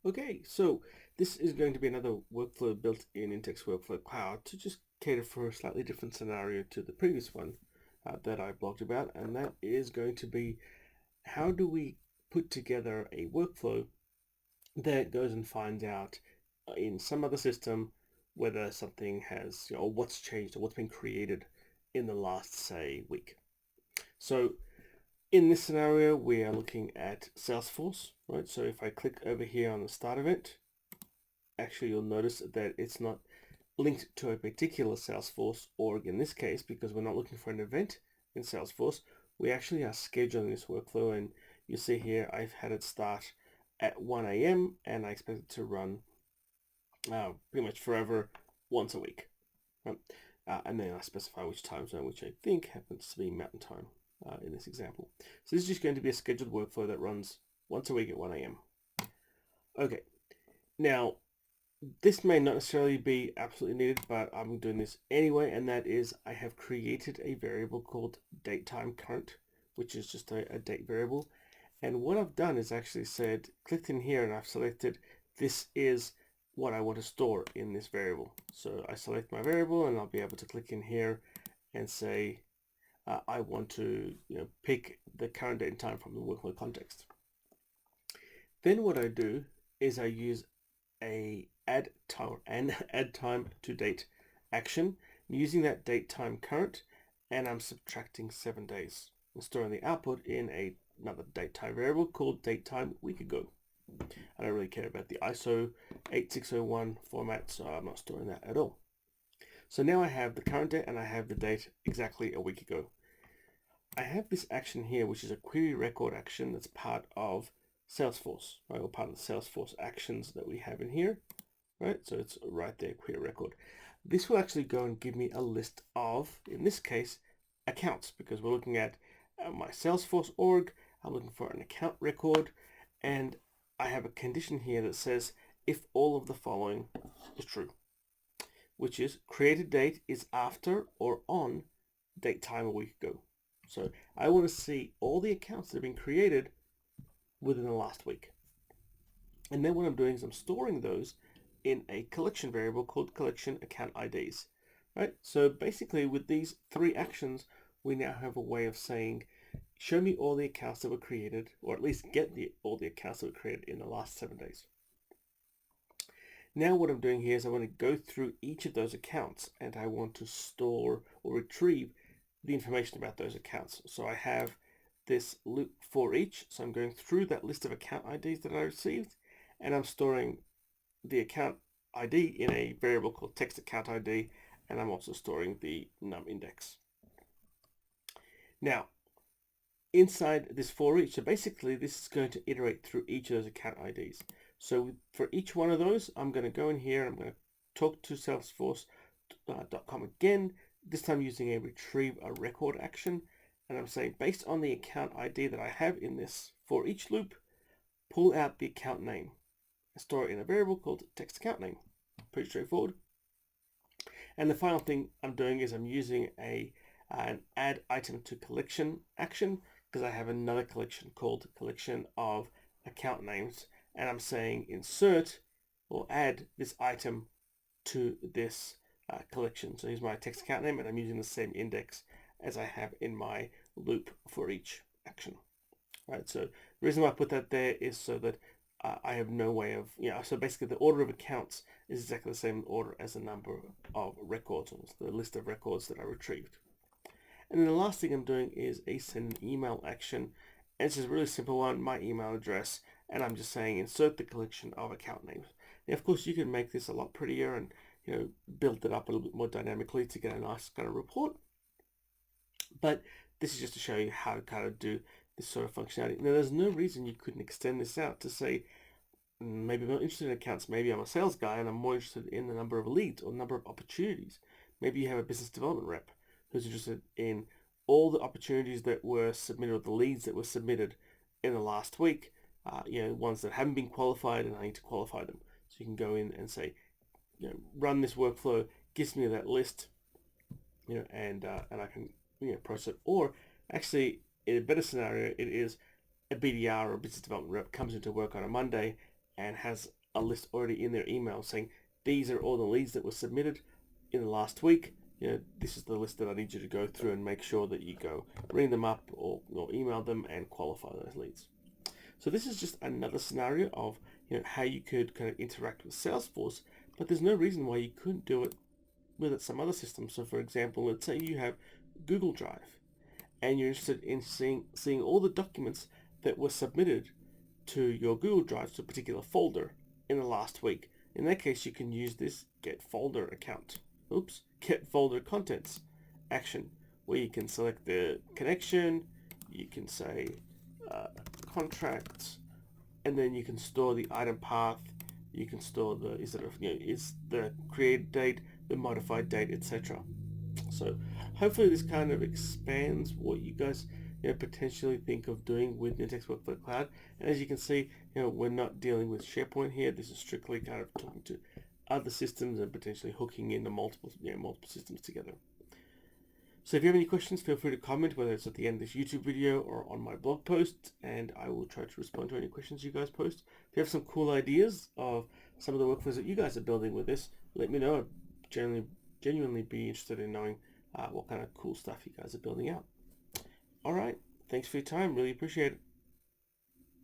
Okay, so this is going to be another workflow built in Nintex Workflow Cloud to just cater for a slightly different scenario to the previous one that I blogged about, and that is going to be how do we put together a workflow that goes and finds out in some other system whether something has, or what's changed or what's been created in the last, say, week. So in this scenario, we are looking at Salesforce, right? So if I click over here on the start event, actually you'll notice that it's not linked to a particular Salesforce org in this case, because we're not looking for an event in Salesforce. We actually are scheduling this workflow, and you see here I've had it start at 1 a.m. and I expect it to run pretty much forever, once a week. Right? And then I specify which time zone, which I think happens to be Mountain Time in this example. So this is just going to be a scheduled workflow that runs once a week at 1 a.m. Okay, now this may not necessarily be absolutely needed, but I'm doing this anyway, and that is I have created a variable called datetime_current, which is just a date variable. And what I've done is actually said, clicked in here and I've selected this is what I want to store in this variable. So I select my variable and I'll be able to click in here and say I want to pick the current date and time from the workload context. Then what I do is I use a add time to date action using that date time current, and I'm subtracting 7 days and storing the output in another date time variable called date time week ago. I don't really care about the ISO 8601 format, so I'm not storing that at all. So now I have the current date and I have the date exactly a week ago. I have this action here, which is a query record action that's part of Salesforce, right? Or part of the Salesforce actions that we have in here, right? So it's right there, query record. This will actually go and give me a list of, in this case, accounts, because we're looking at my Salesforce org. I'm looking for an account record, and I have a condition here that says if all of the following is true, which is created date is after or on date time a week ago. So I want to see all the accounts that have been created within the last week. And then what I'm doing is I'm storing those in a collection variable called collection account IDs, right? So basically with these three actions, we now have a way of saying, show me all the accounts that were created, or at least get all the accounts that were created in the last 7 days. Now what I'm doing here is I want to go through each of those accounts and I want to store or retrieve the information about those accounts. So I have this loop for each. So I'm going through that list of account IDs that I received, and I'm storing the account ID in a variable called text account ID, and I'm also storing the num index. Now, inside this for each, so basically this is going to iterate through each of those account IDs. So for each one of those, I'm going to go in here, I'm going to talk to Salesforce.com again, this time using a retrieve a record action, and I'm saying based on the account ID that I have in this for each loop, pull out the account name and store it in a variable called text account name. Pretty straightforward. And the final thing I'm doing is I'm using an add item to collection action, because I have another collection called collection of account names, and I'm saying insert or add this item to this collection. So here's my text account name, and I'm using the same index as I have in my loop for each action. Right. So the reason why I put that there is so that I have no way of, so basically the order of accounts is exactly the same order as the number of records, or the list of records that I retrieved. And then the last thing I'm doing is a send an email action. And it's just a really simple one, my email address, and I'm just saying insert the collection of account names. Now, of course, you can make this a lot prettier and build it up a little bit more dynamically to get a nice kind of report. But this is just to show you how to kind of do this sort of functionality. Now, there's no reason you couldn't extend this out to say, maybe I'm not interested in accounts, maybe I'm a sales guy and I'm more interested in the number of leads or number of opportunities. Maybe you have a business development rep who's interested in all the opportunities that were submitted, or the leads that were submitted in the last week, ones that haven't been qualified and I need to qualify them. So you can go in and say, run this workflow, gives me that list, and I can process it. Or actually, in a better scenario, it is a BDR or a business development rep comes into work on a Monday and has a list already in their email saying these are all the leads that were submitted in the last week. This is the list that I need you to go through and make sure that you go ring them up or email them and qualify those leads. So this is just another scenario of how you could kind of interact with Salesforce, but there's no reason why you couldn't do it with some other system. So for example, let's say you have Google Drive and you're interested in seeing all the documents that were submitted to your Google Drive to a particular folder in the last week. In that case, you can use this get folder get folder contents action, where you can select the connection, you can say contracts, and then you can store the item path, you can store the is the create date, the modified date, etc. So hopefully this kind of expands what you guys potentially think of doing with Nintex Workflow Cloud. And as you can see, we're not dealing with SharePoint here. This is strictly kind of talking to other systems and potentially hooking into multiple systems together. So if you have any questions, feel free to comment, whether it's at the end of this YouTube video or on my blog post, and I will try to respond to any questions you guys post. If you have some cool ideas of some of the workflows that you guys are building with this, let me know. I'd genuinely be interested in knowing what kind of cool stuff you guys are building out. All right, thanks for your time. Really appreciate it.